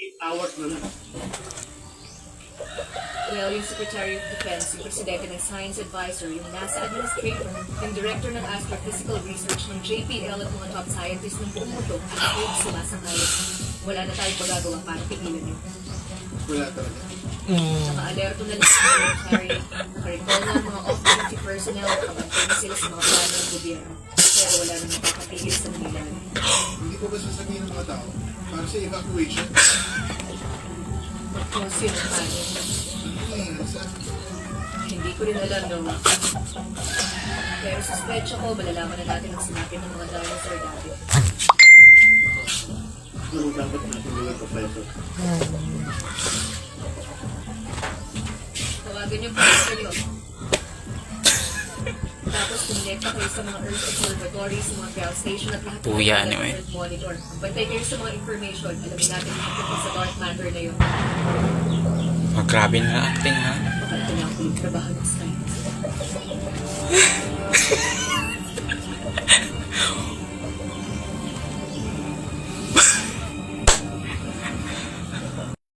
8 hours na lang. Well, yung Secretary of Defense, yung Presidente ng Science Advisor, yung NASA Administrator, yung Director ng Astrophysical Research ng JPL at mga top scientists ng buong mundo at yung sumasangay. Wala na tayong magagawa para pigilan yun. Wala talaga. Tsaka alerto na lang sa military, nakarecall na ang mga off-duty personnel, kabantay na sila sa mga plano ng gobyerno. Pero wala na makakapigil sa Manila. Hindi ko ba sasabihin ng mga tao para sa evacuation? Kung sino ang paano. Hindi ko rin alam, no? Pero suspecha ko, malalaman na natin ang sinapin ng mga dinosaur dati. Ano dapat natin gawin, Professor? Tawagan niyo po kayo. Tapos kumonekta kayo sa mga Earth Observatory, sa mga ground station at lahat ng Puya, mga anyway. Earth Monitor. Bantay kayo sa mga information. Alamin natin yung tungkol sa dark matter na yun. Oh, grabe na acting ha. Baka ito na ang trabaho ng science.